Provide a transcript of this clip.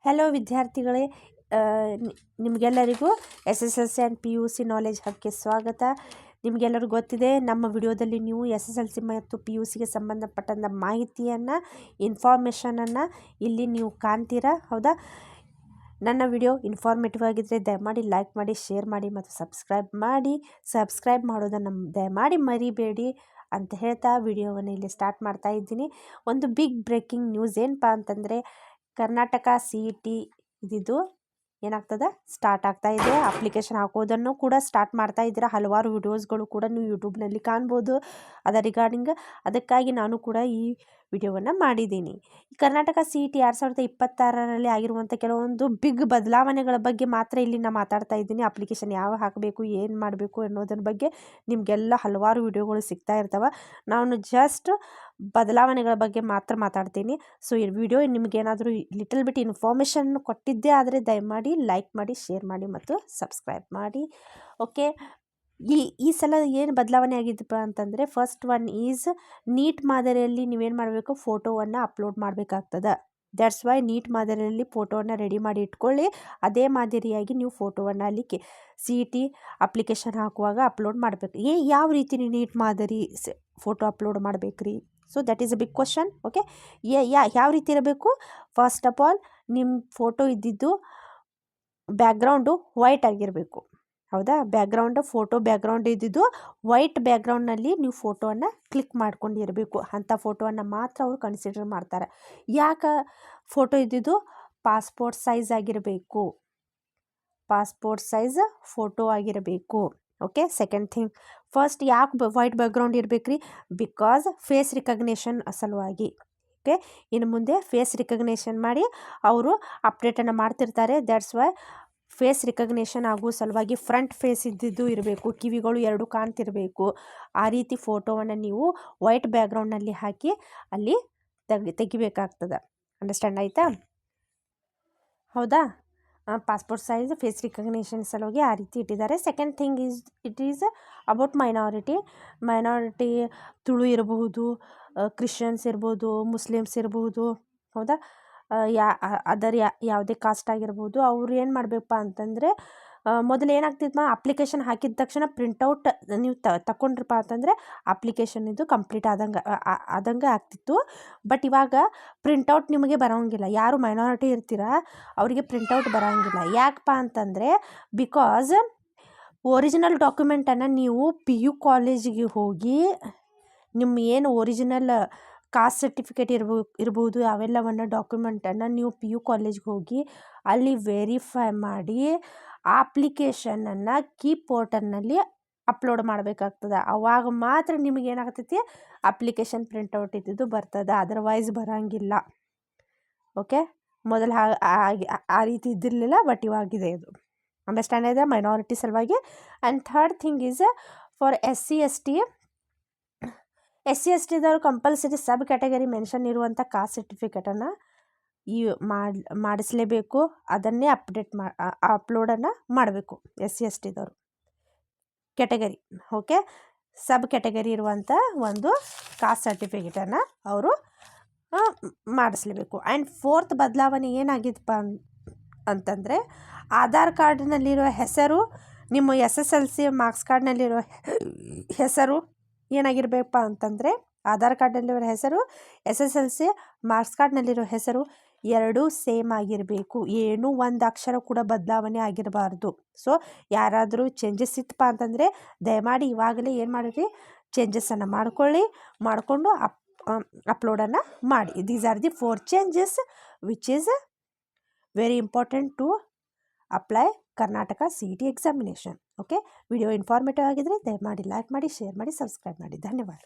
Hello ವಿದ್ಯಾರ್ಥಿಗಳೇ, ನಿಮಗೆಲ್ಲರಿಗೂ SSLC and PUC knowledge ಹಬ್ಗೆ ಸ್ವಾಗತ. ನಿಮಗೆಲ್ಲರಿಗೂ ಗೊತ್ತಿದೆ, ನಮ್ಮ ವಿಡಿಯೋದಲ್ಲಿ ನೀವು SSLC ಮತ್ತು PUCಗೆ ಸಂಬಂಧಪಟ್ಟಂಥ ಮಾಹಿತಿಯನ್ನು, ಇನ್ಫಾರ್ಮೇಷನನ್ನು ಇಲ್ಲಿ ನೀವು ಕಾಣ್ತೀರಾ. ಹೌದಾ? ನನ್ನ ವಿಡಿಯೋ ಇನ್ಫಾರ್ಮೇಟಿವ್ ಆಗಿದ್ದರೆ ದಯಮಾಡಿ ಲೈಕ್ ಮಾಡಿ, ಶೇರ್ ಮಾಡಿ ಮತ್ತು ಸಬ್ಸ್ಕ್ರೈಬ್ ಮಾಡೋದನ್ನು ದಯಮಾಡಿ ಮರಿಬೇಡಿ ಅಂತ ಹೇಳ್ತಾ ವಿಡಿಯೋವನ್ನು ಇಲ್ಲಿ ಸ್ಟಾರ್ಟ್ ಮಾಡ್ತಾ ಇದ್ದೀನಿ. ಒಂದು ಬಿಗ್ ಬ್ರೇಕಿಂಗ್ ನ್ಯೂಸ್ ಏನಪ್ಪ ಅಂತಂದರೆ, ಕರ್ನಾಟಕ CET ಇದಿದ್ದು ಏನಾಗ್ತದೆ, ಸ್ಟಾರ್ಟ್ ಆಗ್ತಾ ಇದೆ. ಅಪ್ಲಿಕೇಶನ್ ಹಾಕೋದನ್ನು ಕೂಡ ಸ್ಟಾರ್ಟ್ ಮಾಡ್ತಾ ಇದ್ದೀರಾ. ಹಲವಾರು ವಿಡಿಯೋಸ್ಗಳು ಕೂಡ ನೀವು ಯೂಟ್ಯೂಬ್ನಲ್ಲಿ ಕಾಣ್ಬೋದು ರಿಗಾರ್ಡಿಂಗ್. ಅದಕ್ಕಾಗಿ ನಾನು ಕೂಡ ಈ ವಿಡಿಯೋವನ್ನು ಮಾಡಿದ್ದೀನಿ. ಕರ್ನಾಟಕ CET 2026ರಲ್ಲಿ ಆಗಿರುವಂಥ ಕೆಲವೊಂದು ಬಿಗ್ ಬದಲಾವಣೆಗಳ ಬಗ್ಗೆ ಮಾತ್ರ ಇಲ್ಲಿ ನಾನು ಮಾತಾಡ್ತಾ ಇದ್ದೀನಿ. ಅಪ್ಲಿಕೇಶನ್ ಯಾವ ಹಾಕಬೇಕು, ಏನು ಮಾಡಬೇಕು ಅನ್ನೋದ್ರ ಬಗ್ಗೆ ನಿಮಗೆಲ್ಲ ಹಲವಾರು ವಿಡಿಯೋಗಳು ಸಿಗ್ತಾ ಇರ್ತವೆ. ನಾನು ಜಸ್ಟ್ ಬದಲಾವಣೆಗಳ ಬಗ್ಗೆ ಮಾತ್ರ ಮಾತಾಡ್ತೀನಿ. ಸೊ ಈ ವಿಡಿಯೋ ನಿಮಗೇನಾದರೂ ಲಿಟಲ್ ಬಿಟ್ ಇನ್ಫಾರ್ಮೇಷನ್ ಕೊಟ್ಟಿದ್ದೇ ಆದರೆ ದಯಮಾಡಿ ಲೈಕ್ ಮಾಡಿ, ಶೇರ್ ಮಾಡಿ ಮತ್ತು ಸಬ್ಸ್ಕ್ರೈಬ್ ಮಾಡಿ. ಓಕೆ, ಈ ಸಲ ಏನು ಬದಲಾವಣೆ ಆಗಿದ್ದಪ್ಪ ಅಂತಂದರೆ, ಫಸ್ಟ್ ಒನ್ ಈಸ್ ನೀಟ್ ಮಾದರಿಯಲ್ಲಿ ನೀವೇನು ಮಾಡಬೇಕು, ಫೋಟೋವನ್ನು ಅಪ್ಲೋಡ್ ಮಾಡಬೇಕಾಗ್ತದೆ. ದ್ಯಾಟ್ಸ್ ವೈ ನೀಟ್ ಮಾದರಿಯಲ್ಲಿ ಫೋಟೋವನ್ನು ರೆಡಿ ಮಾಡಿ ಇಟ್ಕೊಳ್ಳಿ. ಅದೇ ಮಾದರಿಯಾಗಿ ನೀವು ಫೋಟೋವನ್ನು ಅಲ್ಲಿ CET ಅಪ್ಲಿಕೇಶನ್ ಹಾಕುವಾಗ ಅಪ್ಲೋಡ್ ಮಾಡಬೇಕು. ಯಾವ ರೀತಿ ನೀವು ನೀಟ್ ಮಾದರಿ ಫೋಟೋ ಅಪ್ಲೋಡ್ ಮಾಡಬೇಕ್ರಿ? So that is a big question. Okay, ಯಾವ ರೀತಿ ಇರಬೇಕು? ಫಸ್ಟ್ ಆಫ್ ಆಲ್, ನಿಮ್ಮ ಫೋಟೋ ಇದ್ದಿದ್ದು ಬ್ಯಾಕ್ಗ್ರೌಂಡು ವೈಟ್ ಆಗಿರಬೇಕು. ಹೌದಾ? ಫೋಟೋ ಬ್ಯಾಕ್ಗ್ರೌಂಡ್ ಇದ್ದಿದ್ದು ವೈಟ್ ಬ್ಯಾಕ್ಗ್ರೌಂಡ್ನಲ್ಲಿ ನೀವು ಫೋಟೋವನ್ನು ಕ್ಲಿಕ್ ಮಾಡ್ಕೊಂಡಿರಬೇಕು. ಅಂಥ ಫೋಟೋವನ್ನು ಮಾತ್ರ ಅವರು ಕನ್ಸಿಡರ್ ಮಾಡ್ತಾರೆ. ಯಾಕೆ ಫೋಟೋ ಇದ್ದಿದ್ದು ಪಾಸ್ಪೋರ್ಟ್ ಸೈಜ್ ಆಗಿರಬೇಕು, ಪಾಸ್ಪೋರ್ಟ್ ಸೈಜ್ ಫೋಟೋ ಆಗಿರಬೇಕು. ಓಕೆ, ಸೆಕೆಂಡ್ ಥಿಂಗ್, ಫಸ್ಟ್ ಯಾಕೆ ವೈಟ್ ಬ್ಯಾಕ್ಗ್ರೌಂಡ್ ಇರಬೇಕ್ರಿ? ಬಿಕಾಸ್ ಫೇಸ್ ರಿಕಗ್ನೇಷನ್ ಸಲುವಾಗಿ. ಓಕೆ, ಇನ್ನು ಮುಂದೆ ಫೇಸ್ ರಿಕಗ್ನೇಷನ್ ಮಾಡಿ ಅವರು ಅಪ್ಡೇಟನ್ನು ಮಾಡ್ತಿರ್ತಾರೆ. ದ್ಯಾಟ್ಸ್ ವೈ ಫೇಸ್ ರಿಕಗ್ನೇಷನ್ ಆಗೋ ಸಲುವಾಗಿ ಫ್ರಂಟ್ ಫೇಸ್ ಇದ್ದಿದ್ದು ಇರಬೇಕು, ಕಿವಿಗಳು ಎರಡು ಕಾಣ್ತಿರಬೇಕು. ಆ ರೀತಿ ಫೋಟೋವನ್ನು ನೀವು ವೈಟ್ ಬ್ಯಾಕ್ಗ್ರೌಂಡ್ನಲ್ಲಿ ಹಾಕಿ ಅಲ್ಲಿ ತೆಗಿಬೇಕಾಗ್ತದೆ. ಅಂಡರ್ಸ್ಟ್ಯಾಂಡ್ ಆಯಿತಾ? ಹೌದಾ? ಪಾಸ್ಪೋರ್ಟ್ ಸೈಜ್ ಫೇಸ್ ರಿಕಗ್ನೇಷನ್ ಸಲುವಾಗಿ ಆ ರೀತಿ ಇಟ್ಟಿದ್ದಾರೆ. Second thing it is about minority Tulu ಇರಬಹುದು, ಕ್ರಿಶ್ಚಿಯನ್ಸ್ ಇರ್ಬೋದು, ಮುಸ್ಲಿಮ್ಸ್ ಇರ್ಬೋದು. ಹೌದಾ? ಯಾವುದೇ ಕಾಸ್ಟ್ ಆಗಿರ್ಬೋದು. ಅವ್ರು ಏನು ಮಾಡಬೇಕಪ್ಪ ಅಂತಂದರೆ, ಮೊದಲು ಏನಾಗ್ತಿತ್ತು, ಅಪ್ಲಿಕೇಶನ್ ಹಾಕಿದ ತಕ್ಷಣ ಪ್ರಿಂಟೌಟ್ ನೀವು ತಗೊಂಡ್ರಪ್ಪ ಅಂತಂದರೆ ಅಪ್ಲಿಕೇಶನ್ ಇದು ಕಂಪ್ಲೀಟ್ ಆದಂಗೆ ಆಗ್ತಿತ್ತು. ಬಟ್ ಇವಾಗ ಪ್ರಿಂಟೌಟ್ ನಿಮಗೆ ಬರೋಂಗಿಲ್ಲ. ಯಾರು ಮೈನಾರಿಟಿ ಇರ್ತೀರ ಅವರಿಗೆ ಪ್ರಿಂಟೌಟ್ ಬರೋಂಗಿಲ್ಲ. ಯಾಕಪ್ಪ ಅಂತಂದರೆ, ಬಿಕಾಸ್ ಒರಿಜಿನಲ್ ಡಾಕ್ಯುಮೆಂಟನ್ನು ನೀವು PU ಕಾಲೇಜಿಗೆ ಹೋಗಿ ನಿಮ್ಮ ಏನು ಒರಿಜಿನಲ್ ಕಾಸ್ಟ್ ಸರ್ಟಿಫಿಕೇಟ್ ಇರ್ಬೋದು ಅವೆಲ್ಲವನ್ನು ಡಾಕ್ಯುಮೆಂಟನ್ನು ನೀವು PU ಕಾಲೇಜ್ಗೆ ಹೋಗಿ ಅಲ್ಲಿ ವೆರಿಫೈ ಮಾಡಿ ಆ ಅಪ್ಲಿಕೇಶನನ್ನು ಕೀಪೋರ್ಟರ್ನಲ್ಲಿ ಅಪ್ಲೋಡ್ ಮಾಡಬೇಕಾಗ್ತದೆ. ಅವಾಗ ಮಾತ್ರ ನಿಮಗೆ ಏನಾಗ್ತೈತಿ, ಅಪ್ಲಿಕೇಶನ್ ಪ್ರಿಂಟೌಟ್ ಇದ್ದಿದ್ದು ಬರ್ತದೆ. ಅದರ್ವೈಸ್ ಬರೋಂಗಿಲ್ಲ. ಓಕೆ, ಮೊದಲು ಆ ರೀತಿ ಇದ್ದಿರಲಿಲ್ಲ, ಬಟ್ ಇವಾಗಿದೆ ಇದು. ಅಂಡರ್ಸ್ಟ್ಯಾಂಡ್ ಇದೆ? ಮೈನಾರಿಟಿ ಸಲುವಾಗಿ. And third thing is for SC STದವರು ಕಂಪಲ್ಸರಿ ಸಬ್ ಕ್ಯಾಟಗರಿ ಮೆನ್ಷನ್ ಇರುವಂಥ ಕಾಸ್ಟ್ ಸರ್ಟಿಫಿಕೇಟನ್ನು ಮಾಡಿಸಲೇಬೇಕು. ಅದನ್ನೇ ಅಪ್ಲೋಡನ್ನು ಮಾಡಬೇಕು SC STದವರು ಕ್ಯಾಟಗರಿ. ಓಕೆ, ಸಬ್ ಕ್ಯಾಟಗರಿ ಇರುವಂಥ ಒಂದು ಕಾಸ್ಟ್ ಸರ್ಟಿಫಿಕೇಟನ್ನು ಅವರು ಮಾಡಿಸ್ಲೇಬೇಕು. ಆ್ಯಂಡ್ ಫೋರ್ತ್ ಬದಲಾವಣೆ ಏನಾಗಿತ್ತಪ್ಪ ಅಂತಂದರೆ, ಆಧಾರ್ ಕಾರ್ಡ್ನಲ್ಲಿರೋ ಹೆಸರು ನಿಮ್ಮ SSLC ಮಾರ್ಕ್ಸ್ ಕಾರ್ಡ್ನಲ್ಲಿರೋ ಹೆಸರು ಏನಾಗಿರ್ಬೇಕಪ್ಪ ಅಂತಂದರೆ, ಆಧಾರ್ ಕಾರ್ಡ್ನಲ್ಲಿರೋ ಹೆಸರು SSLC ಮಾರ್ಕ್ಸ್ ಕಾರ್ಡ್ನಲ್ಲಿರೋ ಹೆಸರು ಎರಡೂ ಸೇಮ್ ಆಗಿರಬೇಕು. ಏನೂ ಒಂದು ಅಕ್ಷರ ಕೂಡ ಬದಲಾವಣೆ ಆಗಿರಬಾರ್ದು. ಸೊ ಯಾರಾದರೂ ಚೇಂಜಸ್ ಇತ್ತಪ್ಪ ಅಂತಂದರೆ ದಯಮಾಡಿ ಇವಾಗಲೇ ಏನು ಮಾಡಿರಿ, ಚೇಂಜಸನ್ನು ಮಾಡಿಕೊಂಡು ಅಪ್ಲೋಡನ್ನು ಮಾಡಿ. These are the 4 changes which is very important to apply Karnataka CET examination. Okay, video informative ಆಗಿದ್ದರೆ ದಯಮಾಡಿ ಲೈಕ್ ಮಾಡಿ, ಶೇರ್ ಮಾಡಿ, ಸಬ್ಸ್ಕ್ರೈಬ್ ಮಾಡಿ. ಧನ್ಯವಾದ.